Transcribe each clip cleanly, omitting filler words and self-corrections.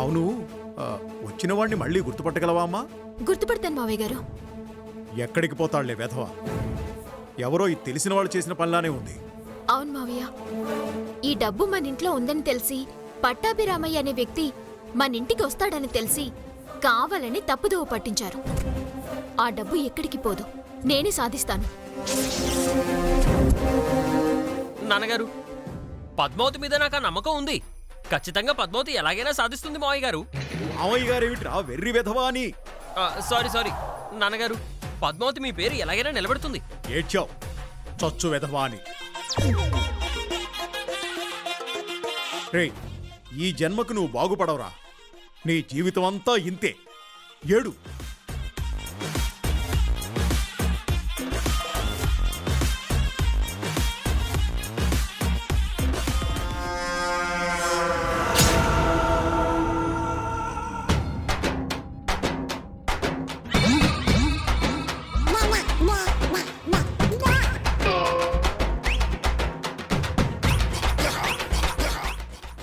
అవును, వచ్చిన వాడిని మళ్ళీ గుర్తుపట్టగలవా అమ్మా? గుర్తుపడతాను మావయ్య గారు. ఎక్కడికి పోతాళ్లే వెధవ. ఎవరో ఇది తెలిసిన వాళ్ళు చేసిన పనిలానే ఉంది. అవును మావయ్య, ఈ డబ్బు మన ఇంట్లో ఉందని తెలిసి పట్టాభిరామయ్య అనే వ్యక్తి మన ఇంటికి వస్తాడని తెలిసి కావాలని తప్పుదోవ పట్టించారు. ఆ డబ్బు ఎక్కడికి పోదు, నేనే సాధిస్తాను. నాన్నగారు, పద్మావతి మీద నాకు ఆ నమ్మకం ఉంది. ఖచ్చితంగా పద్మావతి ఎలాగైనా సాధిస్తుంది మావయ్య గారు. మావయ్య గారేమిట్రా వెర్రి వెధవా అని? సారీ నాన్నగారు, పద్మావతి మీ పేరు ఎలాగైనా నిలబెడుతుంది. ఏడ్చావు చచ్చు వెధవా అని. రే, ఈ జన్మకు నువ్వు బాగుపడవురా. నీ జీవితం అంతా ఇంతే. ఏడు.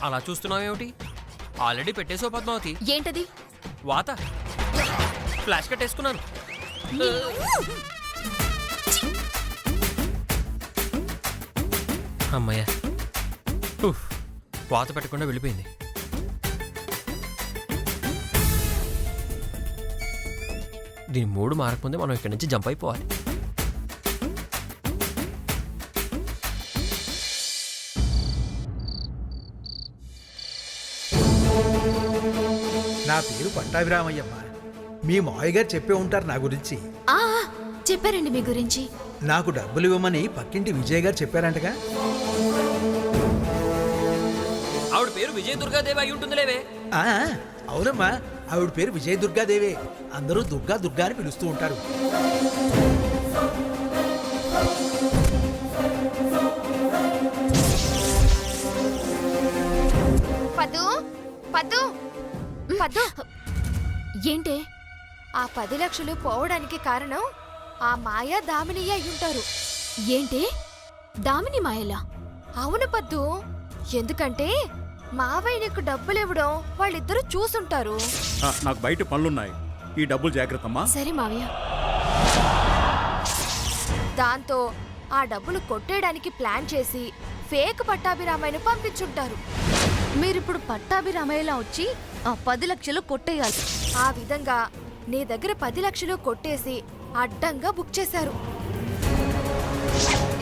అలా చూస్తున్నావేమిటి? ఆల్రెడీ పెట్టేసావు పద్మావతి. ఏంటది? వాత. ఫ్లాష్ కట్టేసుకున్నాను. అమ్మయ్య, వాత పెట్టకుండా వెళ్ళిపోయింది. దీని మూడు మారకముందే మనం ఇక్కడి నుంచి జంప్ అయిపోవాలి. నా పేరు పట్టాభిరామయ్యమ్మ. మీ మావయ్య గారు చెప్పే ఉంటారు నా గురించి. చెప్పారండి మీ గురించి. నాకు డబ్బులు ఇవ్వమని పక్కింటి విజయ్ గారు చెప్పారంటగా. ఆవిడ పేరు విజయ దుర్గాదేవి అయి ఉంటుందిలేవే. అవునమ్మా, ఆవిడ పేరు విజయ దుర్గాదేవే. అందరూ దుర్గా దుర్గా అని పిలుస్తూ ఉంటారు. పద్దు పద్దు పద్దు, ఏంటే? ఆ 10 లక్షలు పోవడానికి కారణం ఆ మాయా దామినియే అయ్యుంటారు. ఏంటే? దామిని మాయలా? అవును పద్దు, ఎందుకంటే మావయ్య నీకు డబ్బులు ఇవ్వడం వాళ్ళిద్దరూ చూసుంటారు. నాకు బయట పనులున్నాయి, ఈ డబ్బులు జాగ్రత్తమ్మా. సరే మావయ్య. దాంతో ఆ డబ్బులు కొట్టేయడానికి ప్లాన్ చేసి ఫేక్ పట్టాభిరామయ్యను పంపించుంటారు. మీరిప్పుడు పట్టాభిరామయ్యలా వచ్చి ఆ 10 లక్షలు కొట్టేయాలి. ఆ విధంగా నీ దగ్గర 10 లక్షలు కొట్టేసి అడ్డంగా బుక్ చేశారు.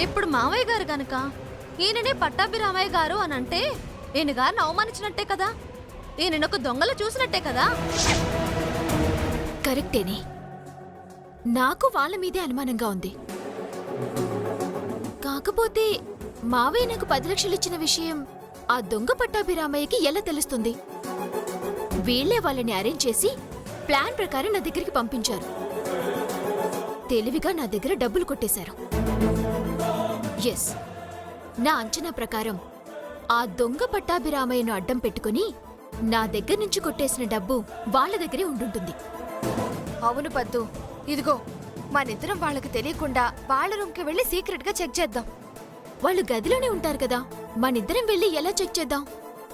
ఇప్పుడు మావయ్య గారు గనక ఈయననే పట్టాభిరామయ్య గారు అని అంటే ఈయన గారిని అవమానించినట్టే కదా, ఈయనొక దొంగలు చూసినట్టే కదా. కరెక్టేనే, నాకు వాళ్ళ మీదే అనుమానంగా ఉంది. కాకపోతే మావయ్య నాకు 10 లక్షలు ఇచ్చిన విషయం ఆ దొంగ పట్టాభిరామయ్యకి ఎలా తెలుస్తుంది? వీళ్లే వాళ్ళని అరేంజ్ చేసి ప్లాన్ ప్రకారం నా దగ్గరికి పంపించారు. తెలివిగా నా దగ్గర డబ్బులు కొట్టేశారు. ఎస్, నా అంచనా ప్రకారం ఆ దొంగ పట్టాభిరామయ్యను అడ్డం పెట్టుకుని నా దగ్గర నుంచి కొట్టేసిన డబ్బు వాళ్ళ దగ్గరే ఉండుంటుంది. అవును పద్దు, ఇదిగో మనిద్దరం వాళ్ళకి తెలియకుండా వాళ్ళ రూమ్కి వెళ్ళి సీక్రెట్ గా చెక్ చేద్దాం. వాళ్ళు గదిలోనే ఉంటారు కదా, మనిద్దరం వెళ్ళి ఎలా చెక్ చేద్దాం?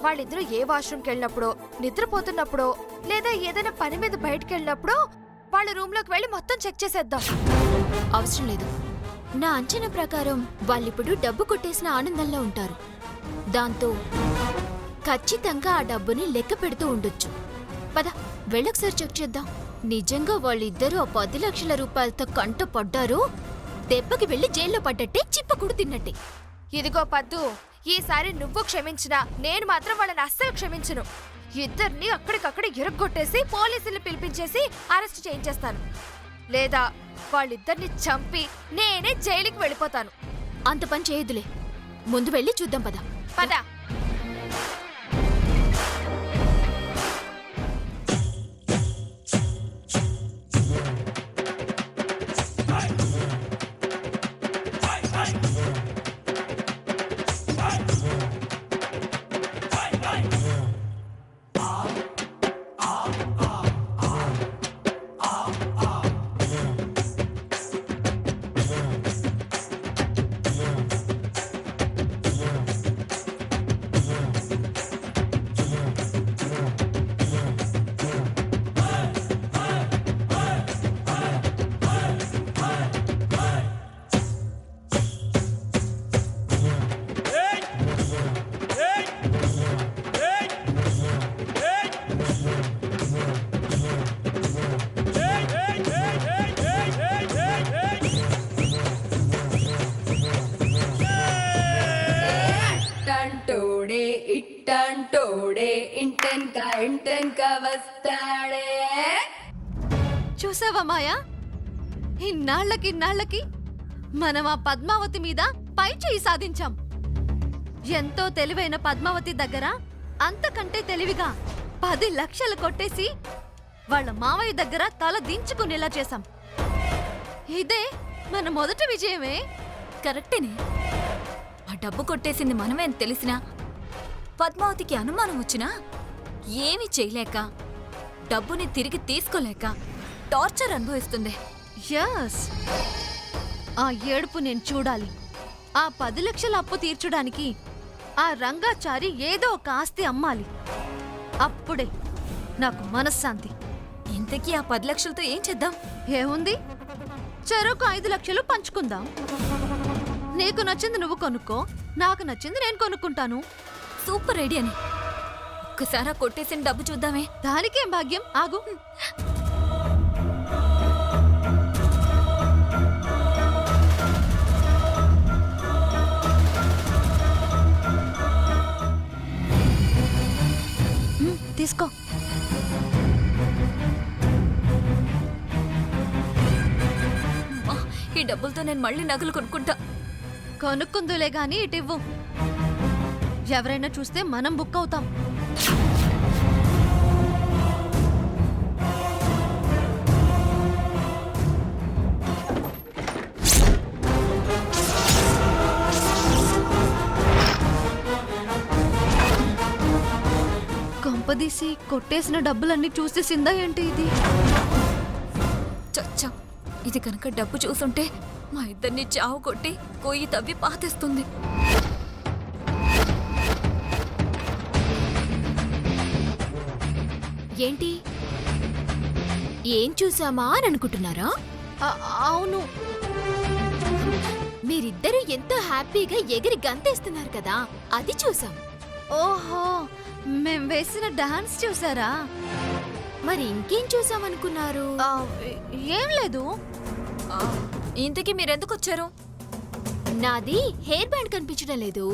వాళ్ళిద్దరూ ఏ వాష్రూమ్కి వెళ్ళినప్పుడో, నిద్రపోతున్నప్పుడో, లేదా ఏదైనా పని మీద బయటకు వెళ్ళినప్పుడో వాళ్ళ రూమ్లోకి వెళ్ళి మొత్తం చెక్ చేసేద్దాం. అవసరం లేదు. నా అంచనా ప్రకారం వాళ్ళిప్పుడు డబ్బు కొట్టేసిన ఆనందంలో ఉంటారు. దాంతో ఖచ్చితంగా ఆ డబ్బుని లెక్క పెడుతూ ఉండొచ్చు. పద, వెళ్ళొకసారి చెక్ చేద్దాం. నిజంగా వాళ్ళిద్దరూ ఆ 10 లక్షల రూపాయలతో కంట పడ్డారు, దెబ్బకి వెళ్లి జైల్లో పడ్డట్టే, చిప్పకుడు తిన్నట్టే. ఇదిగో పద్దు, ఈసారి నువ్వు క్షమించినా నేను మాత్రం వాళ్ళని అస్సలు క్షమించను. ఇద్దరిని అక్కడికక్కడ ఇరగ్గొట్టేసి పోలీసుల్ని పిలిపించేసి అరెస్ట్ చేయించేస్తాను. లేదా వాళ్ళిద్దరిని చంపి నేనే జైలుకి వెళ్ళిపోతాను. అంత పని చేయదులే, ముందు వెళ్ళి చూద్దాం. పద పద. ఇట్టంటోడే ఇంటెన్క వస్తాడే. చూసావా మాయా, ఇన్నాళ్ళకి మనం ఆ పద్మావతి మీద పై చేయి సాధించాం. ఎంతో తెలివైన పద్మావతి దగ్గర అంతకంటే తెలివిగా 10 లక్షలు కొట్టేసి వాళ్ళ మావయ్య దగ్గర తల దించుకునేలా చేశాం. ఇదే మన మొదటి విజయమే. కరెక్టేనే. ఆ డబ్బు కొట్టేసింది మనమే అని తెలిసినా పద్మావతికి అనుమానం వచ్చినా ఏమీ చేయలేక డబ్బుని తిరిగి తీసుకోలేక టార్చర్ అనుభవిస్తుంది. యస్, ఆ ఏడుపు నేను చూడాలి. ఆ 10 లక్షల అప్పు తీర్చడానికి ఆ రంగాచారి ఏదో ఒక ఆస్తి అమ్మాలి. అప్పుడే నాకు మనశ్శాంతి. ఇంతకీ ఆ 10 లక్షలతో ఏం చేద్దాం? ఏముంది, చెరకు 5 లక్షలు పంచుకుందాం. నీకు నచ్చింది నువ్వు కొనుక్కో, నాకు నచ్చింది నేను కొనుక్కుంటాను. సూపర్ ఐడియాని. ఒక్కసారి ఆ కొట్టేసిన డబ్బు చూద్దామే. దానికేం భాగ్యం, ఆగు. తీసుకో. అమ్మా, ఈ డబ్బులతో నేను మళ్ళీ నగలు కొనుక్కుంటా. కొనుక్కుందులే గాని ఇటివ్వు. ఎవరైనా చూస్తే మనం బుక్ అవుతాం. కొంపదీసి కొట్టేసిన డబ్బులన్నీ చూసేసిందా ఏంటి ఇది? చచ్చా, ఇది కనుక డబ్బు చూసుంటే మా ఇద్దరిని చావు కొట్టి కొయ్యి తవ్వి పాతేస్తుంది. ఏంటి, ఏం చూసామా అని అనుకుంటున్నారా? అవును. మీరిద్దరూ ఎంతో హ్యాపీగా ఎగిరి గంతేస్తున్నారు కదా, అది చూసాం. ఓహో, మేం వేసిన డాన్స్ చూసారా? మరి ఇంకేం చూసామనుకున్నారు? ఏం లేదు. ఇంతకీ మీరెందుకు వచ్చారు? నాది హెయిర్ బ్యాండ్ కనిపించడం లేదు.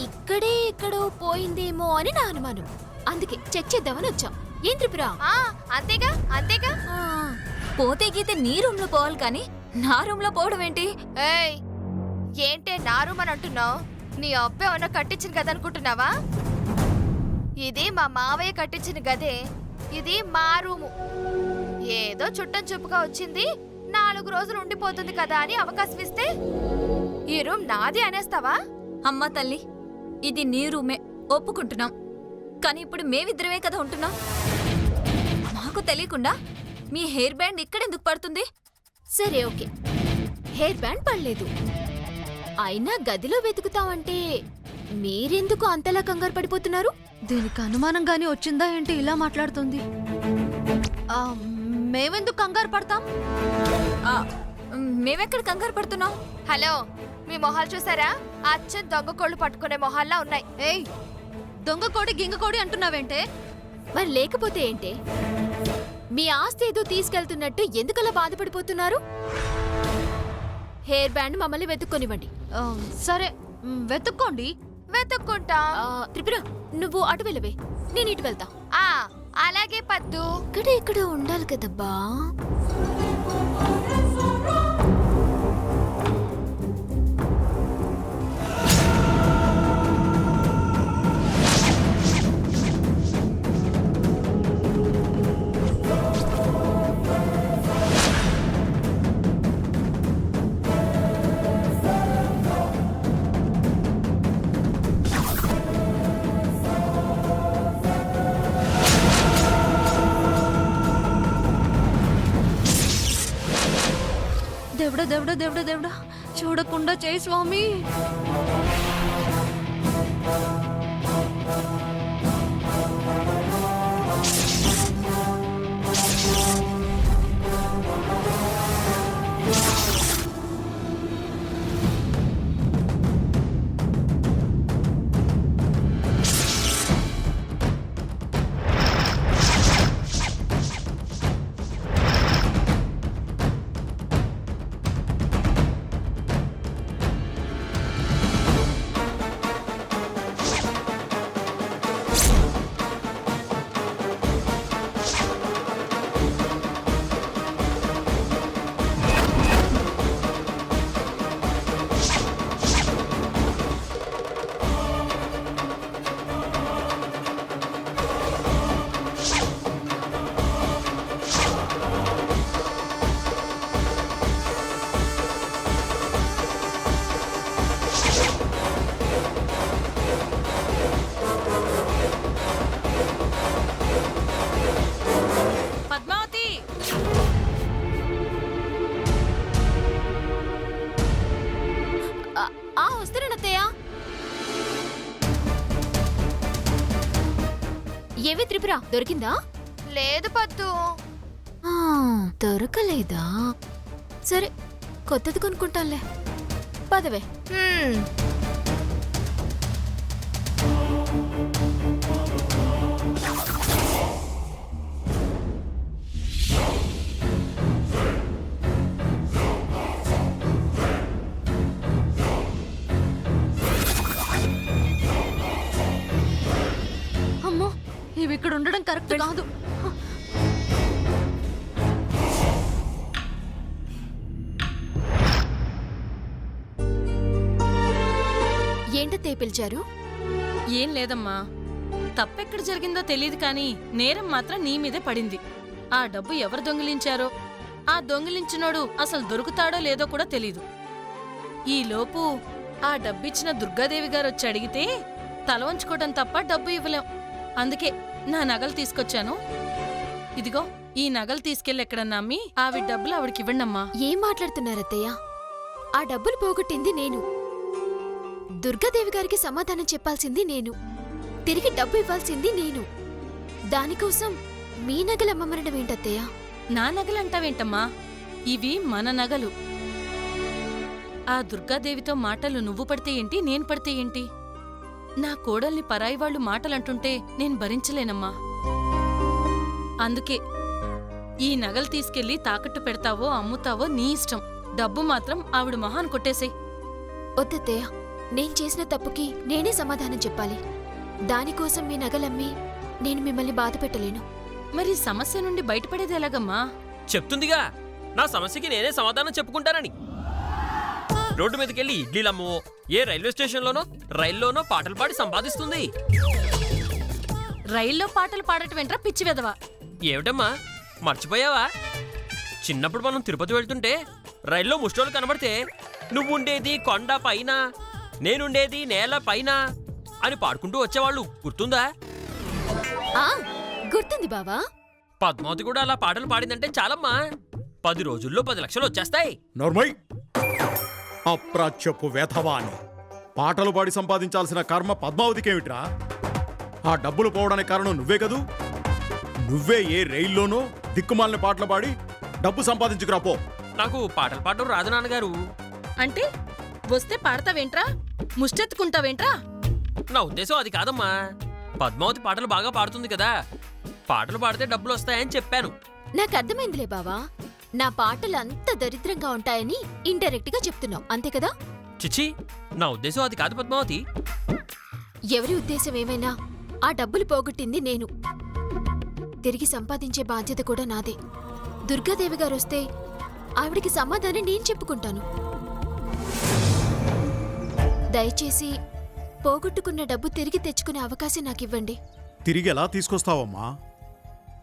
ఇక్కడే ఎక్కడో పోయిందేమో అని నా అనుమానం. అందుకే చెక్ చేద్దామని వచ్చాం. ఏం త్రిపుర? అంతేగా అంతేగా. పోతే గీతే నీ రూమ్ లో పోవాలి కానీ నా రూమ్ లో పోవడం ఏంటి? ఏయ్, ఏంటే నా రూమ్ అని అంటున్నావు? నీ అబ్బే ఉన్న కట్టించిన గది అనుకుంటున్నావా? ఇది మా మావయ్య కట్టించిన గదే. ఇది మా రూము. ఏదో చుట్టం చూపుగా వచ్చింది, 4 రోజులు ఉండిపోతుంది కదా అని అవకాశం ఇస్తే ఈ రూమ్ నాది అనేస్తావా? అమ్మా తల్లి, ఇది నీ రూమే, ఒప్పుకుంటున్నాం. కానీ ఇప్పుడు మేమిద్దరమే కదా ఉంటున్నాం. మాకు తెలియకుండా మీ హెయిర్ బ్యాండ్ ఇక్కడెందుకు పడుతుంది? సరే ఓకే, హెయిర్ బ్యాండ్ పడలేదు. అయినా గదిలో వెతుకుతామంటే మీరెందుకు అంతలా కంగారు పడిపోతున్నారు? దీనికి అనుమానంగానే వచ్చిందా ఏంటి ఇలా మాట్లాడుతుంది? మేమెందుకు కంగారు పడతాం? మేమెక్కడ కంగారు పడుతున్నాం? హలో, మీ మొహాలు చూసారా? అచ్చం దొంగ కోళ్ళు పట్టుకునే మొహాల్లా ఉన్నాయి. ఏయ్, దొంగ కోడి గింగ కోడి అంటున్నావేంటే? మరి లేకపోతే ఏంటే? మీ ఆస్తి ఏదో తీసుకెళ్తున్నట్టు ఎందుకలా బాధపడిపోతున్నారు? హెయిర్ బ్యాండ్ మమ్మల్ని వెతుక్కొనివ్వండి. సరే, వెతుక్కోండి. వెతుక్కుంటా. త్రిపుర, నువ్వు అటు వెళ్ళవే, నేను ఇటు వెళ్తా. అలాగే పద్దు. ఇక్కడ ఉండాలి కదబ్బా. దేవుడా దేవుడా దేవుడా దేవుడా, చూడకుండా చేయి స్వామి. ఏవి త్రిపుర దొరికిందా? లేదు పద్దు. ఆ, దొరకలేదా? సరే కొత్తది కొనుక్కుంటానులే. పదవే. హ్మ్. అమ్మో ఇవి ఇక్కడ ఉండడం కరెక్ట్ కాదు. ఏంటత్తయ్య పిలిచారు? ఏం లేదమ్మా, తప్పెక్కడ జరిగిందో తెలియదు కానీ నేరం మాత్రం నీ మీదే పడింది. ఆ డబ్బు ఎవరు దొంగిలించారో, ఆ దొంగిలించినోడు అసలు దొరుకుతాడో లేదో కూడా తెలీదు. ఈలోపు ఆ డబ్బిచ్చిన దుర్గాదేవి గారు వచ్చి అడిగితే తల వంచుకోవడం తప్ప డబ్బు ఇవ్వలేం. అందుకే నా నగలు తీసుకొచ్చాను. ఇదిగో ఈ నగలు తీసుకెళ్ళి ఎక్కడన్నా అమ్మి ఆవిడ డబ్బులు ఆవిడకివ్వండమ్మా. ఏం మాట్లాడుతున్నారత్తయ్య? ఆ డబ్బులు పోగొట్టింది నేను. దుర్గాదేవి గారికి సమాధానం చెప్పాల్సింది నేను. తిరిగి డబ్బు ఇవ్వాల్సింది నేను. దానికోసం మీ నగలు అమ్మమనడం ఏంటత్తయ్య? నా నగలంటావేంటమ్మా? ఇవి మన నగలు. ఆ దుర్గాదేవితో మాటలు నువ్వు పడితే ఏంటి, నేను పడితే ఏంటి? నా కోడల్ని పరాయి వాళ్ళు మాటలంటుంటే నేను భరించలేనమ్మా. అందుకే ఈ నగలు తీసుకెళ్లి తాకట్టు పెడతావో అమ్ముతావో నీ ఇష్టం. డబ్బు మాత్రం ఆవిడ మొహాన్ కొట్టేసేయ్. వద్దత్తయ్య, నేను చేసిన తప్పుకి నేనే సమాధానం చెప్పాలి. దానికోసం మీ నగలమ్మి నేను మిమ్మల్ని బాధ పెట్టలేను. మరి సమస్య నుండి బయటపడేది ఎలాగమ్మా? చెప్తుందిగా నా సమస్యకి నేనే సమాధానం చెప్పుకుంటానని. రోడ్డు మీదకెళ్ళి ఇడ్లీలమ్మో, ఏ రైల్వే స్టేషన్లోనో రైల్లోనో పాటలు పాడి సంపాదిస్తుంది. రైల్లో పాటలు పాడటం వెంట్రా పిచ్చి వెదవా? ఏమిటమ్మా మర్చిపోయావా? చిన్నప్పుడు మనం తిరుపతి వెళ్తుంటే రైల్లో ముష్టోళ్ళు కనబడితే నువ్వుండేది కొండ పైన, నేనుండేది నేల పైన అని పాడుకుంటూ వచ్చేవాళ్ళు, గుర్తుందా? ఆ గుర్తుంది బావా. పద్మావతి కూడా అలా పాటలు పాడిందంటే చాలమ్మా, 10 రోజుల్లో 10 లక్షలు వచ్చేస్తాయి. నోర్మై, అప్రాచ్యపు వేధవా అని పాటలు పాడి సంపాదించాల్సిన కర్మ పద్మావతికేమిట్రా? ఆ డబ్బులు పోవడానికి కారణం నువ్వే కదూ. నువ్వే ఏ రైల్లోనో దిక్కుమాలిన పాటలు పాడి డబ్బు సంపాదించుకురా పో. నాకు పాటలు పాడడం రాదు నాన్నగారు. అంటే వస్తే పాడతావేంట్రా, ముష్టెత్తుకుంటావేంట్రా? నా ఉద్దేశం అది కాదమ్మా. పద్మావతి పాటలు బాగా పాడుతుంది కదా, పాటలు పాడితే డబ్బులు వస్తాయని చెప్పాను. నాకు అర్థమైందిలే బావా. నా పాటలు అంత దరిద్రంగా ఉంటాయని ఇండైరెక్ట్ గా చెప్తున్నావు, అంతే కదా? చిచ్చి, నా ఉద్దేశం అది కాదు పద్మావతి. ఎవరి ఉద్దేశం ఏమైనా ఆ డబ్బులు పోగొట్టింది నేను. తిరిగి సంపాదించే బాధ్యత కూడా నాదే. దుర్గాదేవి గారొస్తే ఆవిడికి సమాధానం నేను చెప్పుకుంటాను. దయచేసి పోగొట్టుకున్న డబ్బు తిరిగి తెచ్చుకునే అవకాశం నాకివ్వండి. తిరిగి ఎలా తీసుకొస్తావమ్మా?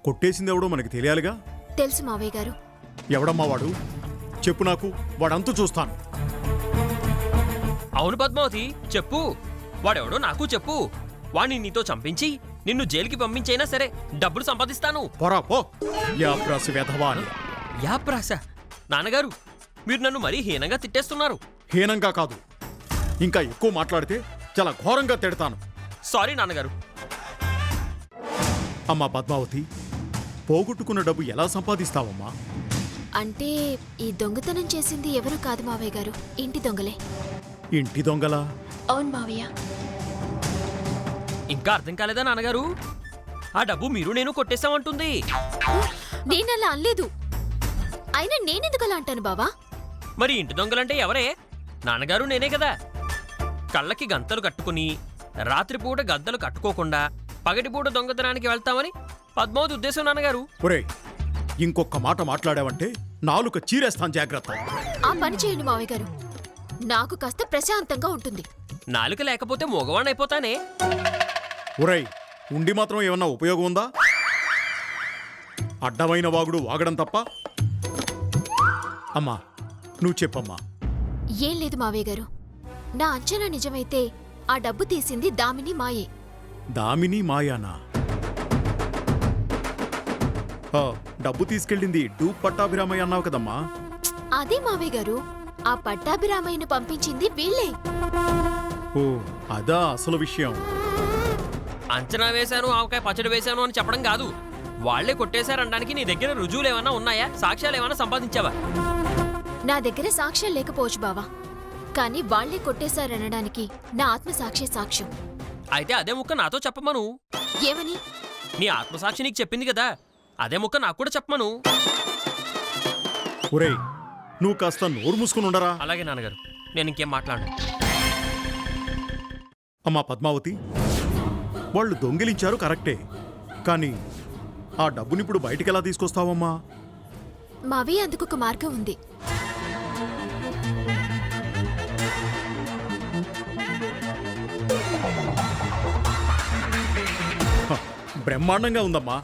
కొట్టేసిందెవడో మనకి తెలియాలిగా. తెలుసు మావయ్య గారు. ఎవడమ్మా వాడు? చెప్పు నాకు, వాడంతు చూస్తాను. అవును పద్మావతి, చెప్పు. వాడెవడో నాకు చెప్పు. వాణ్ణి నీతో చంపించి నిన్ను జైలుకి పంపించైనా సరే డబ్బులు సంపాదిస్తాను. పోరా పో, యాప్రాసి వేధవా అని. యాప్రాస? నాన్నగారు, మీరు నన్ను మరీ హీనంగా తిట్టేస్తున్నారు. హీనంగా కాదు, ఇంకా ఎక్కువ మాట్లాడితే చాలా ఘోరంగా తిడతాను. సారీ నాన్నగారు. అమ్మా పద్మావతి, పోగొట్టుకున్న డబ్బు ఎలా సంపాదిస్తావమ్మా? అంటే ఈ దొంగతనం చేసింది ఎవరు కాదు మావయ్య గారు, ఇంటి దొంగలే. ఇంటి దొంగలా? అవును మావయ్య. ఇంకా అర్థం కాలేదా నాన్నగారు? ఆ డబ్బు మీరు నేను కొట్టేశామంటుంది. నేనలా అనలేదు. అయినా నేనెందుకు అలా అంటాను బావా? మరి ఇంటి దొంగలంటే ఎవరే? నాన్నగారు నేనే కదా. కళ్ళకి గంతలు కట్టుకుని రాత్రిపూట గద్దలు కట్టుకోకుండా పగటిపూట దొంగతనానికి వెళ్తామని పద్మావతి ఉద్దేశం నాన్నగారు. ఒరే, ఇంకొక మాట మాట్లాడావంటే నాలుక చీరేస్తాను, జాగ్రత్త. ఆ పని చేయండి మావయ్య గారు, నాకు కాస్త ప్రశాంతంగా ఉంటుంది. నాలుక లేకపోతే మగవాణ్ణైపోతానే. ఒరేయ్, ఉండి మాత్రం ఏమన్నా ఉపయోగం ఉందా? అడ్డమైన వాగుడు వాగడం తప్ప. అమ్మా, నువ్వు చెప్పమ్మా. ఏం లేదు మావయ్య గారు, నా అంచనా నిజమైతే ఆ డబ్బు తీసింది దామిని మాయే. దామిని మాయానా? డబ్బు తీసుకెళ్ళింది డూప్ పట్టాభిరామయ్య అన్నావు కదమ్మా. అదే మావయ్య గారు, ఆ పట్టాభిరామయ్యను పంపించింది వీళ్ళే. ఓ, అదా అసలు విషయం. అంచనా వేశాను ఆవకాయ పచ్చడి వేశాను అని చెప్పడం కాదు. వాళ్లే కొట్టేశారనడానికి నీ దగ్గర రుజువులు ఏమన్నా ఉన్నాయా? సాక్ష్యాలు ఏమన్నా సంపాదించావా? నా దగ్గర సాక్ష్యం లేకపోవచ్చు బావా, కానీ వాళ్లే కొట్టేశారనడానికి నా ఆత్మసాక్షి సాక్ష్యం. అయితే అదే ముక్క నాతో చెప్పమను. ఏమని? నీ ఆత్మసాక్షి నీకు చెప్పింది కదా, అదే ముక్క నాకు కూడా చెప్పమను. ఒరేయ్, నువ్వు కాస్త నోరు మూసుకుని ఉండరా. అలాగే నాన్నగారు, నేను ఇంకేం మాట్లాడను. అమ్మా పద్మావతి, వాళ్ళు దొంగిలించారు కరెక్టే, కానీ ఆ డబ్బుని ఇప్పుడు బయటికెలా తీసుకొస్తావమ్మా? మావి అందుకు ఒక మార్గం ఉంది. హ, బ్రహ్మాండంగా ఉందమ్మా.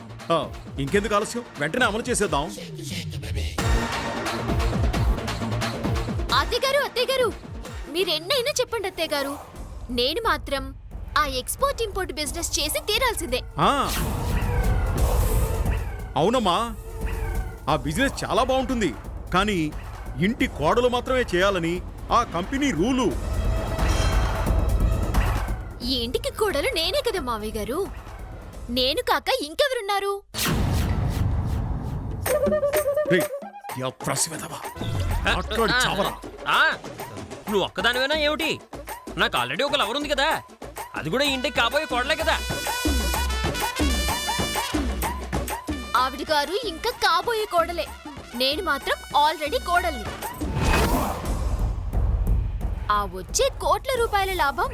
ఇంకెందుకు ఆలస్యం, వెంటనే అమలు చేసేద్దాం. అత్తయ్య గారు, మీరెన్నైనా చెప్పండి అత్తయ్య గారు, నేను మాత్రం ఆ ఎక్స్పోర్ట్ ఇంపోర్ట్ బిజినెస్ చేసి తీరాల్సిందే. ఆ, అవునమ్మా, ఆ బిజినెస్ చాలా బాగుంటుంది, కానీ ఇంటి కోడలు మాత్రమే చేయాలని ఆ కంపెనీ రూలు. ఈ ఇంటికి కోడలు నేనే కదా మావయ్య గారు, నేను కాక ఇంకెవరున్నారు? రేయ్, యా ప్రసివెదవా, మాట్లాడి చావరా. ఆ, నువ్వు ఒక్కదానివేనా ఏమిటి? నాకు ఆల్రెడీ ఒక లవర్ ఉంది కదా, అది కూడా ఈ ఇంటికి కాబోయే కోడలే కదా. ఆవిడ గారు ఇంకా కాబోయే కోడలే, నేను మాత్రం ఆల్రెడీ కోడల్ని. ఆ వచ్చే కోట్ల రూపాయల లాభం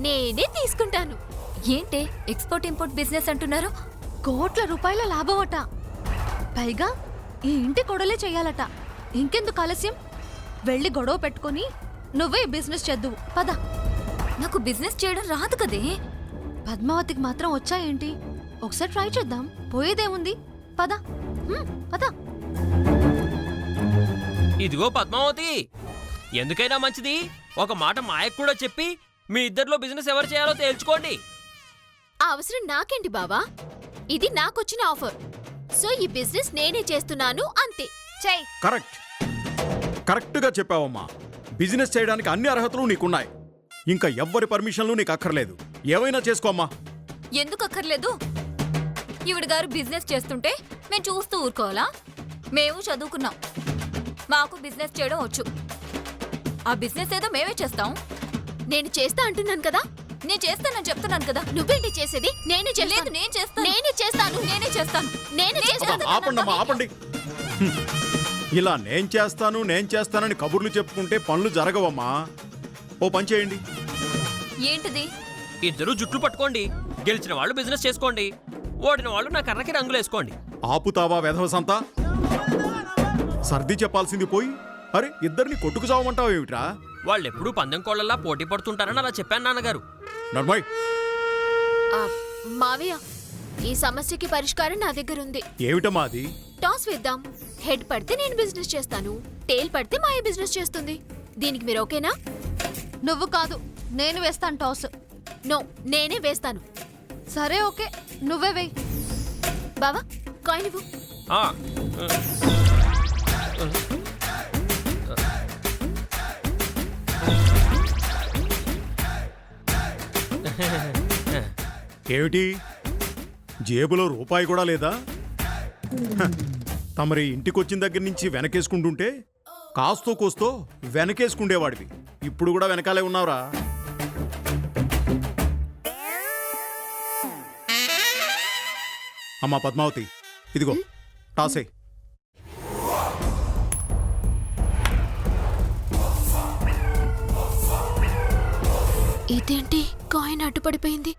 నేనే తీసుకుంటాను. ఏంటే ఎక్స్పోర్ట్ ఇంపోర్ట్ బిజినెస్ అంటున్నారు? కోట్ల రూపాయల లాభం అట, పైగా ఈ ఇంటి కొడలే చెయ్యాలట. ఇంకెందుకు ఆలస్యం? వెళ్ళి గొడవ పెట్టుకొని నువ్వే బిజినెస్ చేద్దువు పద. నాకు బిజినెస్ చేయడం రాదు కదే. పద్మావతికి మాత్రం వచ్చా ఏంటి? ఒకసారి ట్రై చేద్దాం, పోయేదేముంది? పద పద. ఇదిగో పద్మావతి, ఎందుకైనా మంచిది ఒక మాట మాయకు కూడా చెప్పి మీ ఇద్దరిలో బిజినెస్ ఎవరు చేయాలో తేల్చుకోండి. ఆ అవసరం నాకేంటి బావా, ఇది నాకొచ్చిన ఆఫర్, సో ఈ బిజినెస్ నేనే చేస్తున్నాను అంతే. చెయ్. కరెక్ట్గా చెప్పావమ్మా. బిజినెస్ చేయడానికి అన్ని అర్హతలు నీకున్నాయి, ఇంకా ఎవ్వరి పర్మిషన్లు నీకు అక్కర్లేదు. ఏమైనా చేసుకోమ్మా. ఎందుకు అక్కర్లేదు? ఈవిడ గారు బిజినెస్ చేస్తుంటే మేము చూస్తూ ఊరుకోవాలా? మేము చదువుకున్నాం, మాకు బిజినెస్ చేయడం వచ్చు. ఆ బిజినెస్ ఏదో మేమే చేస్తాం. నేను చేస్తా అంటున్నాను కదా. నేను చేస్తానని చెప్తున్నాను కదా. నువ్వేంటి చేసేది? నేనే చేస్తాను. లేదు, నేను చేస్తాను. నేనే చేస్తాను. నేనే చేస్తాను. నేనే చేస్తాను. ఆపండమ్మా, ఆపండి. ఇలా నేను చేస్తానని కబుర్లు చెప్పుకుంటే పనులు జరగవమ్మా. ఓ పని చేయండి. ఏంటిది? ఇద్దరు జుట్లు పట్టుకోండి, గెలిచిన వాళ్ళు బిజినెస్ చేసుకోండి, ఓడిన వాళ్ళు నా కర్రకి రంగులేసుకోండి. ఆపుతావా వెధవసంతా? సర్ది చెప్పాల్సింది పోయి అరే ఇద్దరిని కొట్టుకు చావమంటావు ఏమిట్రా? వాళ్ళెప్పుడూ పందెం కోళ్లలా పోటీ పడుతుంటారని అలా చెప్పాను నాన్నగారు. నర్మయ్, మావయ్య, ఈ సమస్యకి పరిష్కారం నా దగ్గర ఉంది. ఏమిటమ్మా అది? టాస్ వేద్దాం. హెడ్ పడితే నేను బిజినెస్ చేస్తాను, టేల్ పడితే మాయ బిజినెస్ చేస్తుంది. దీనికి మీరు ఓకేనా? నువ్వు కాదు, నేను వేస్తాను టాస్. నో, నేనే వేస్తాను. సరే ఓకే, నువ్వే వేయి. బావా, కాయిన్ ఇవ్వు. ఆ, ఏమిటి, జేబులో రూపాయి కూడా లేదా? హ, తమరి ఇంటికొచ్చిన దగ్గర నుంచి వెనకేసుకుంటుంటే కాస్తో కోస్తో వెనకేసుకుండేవాడివి, ఇప్పుడు కూడా వెనకాలే ఉన్నావురా. అమ్మా పద్మావతి, ఇదిగో టాసే. ఇదేంటి కాయిన్ అడ్డుపడిపోయింది?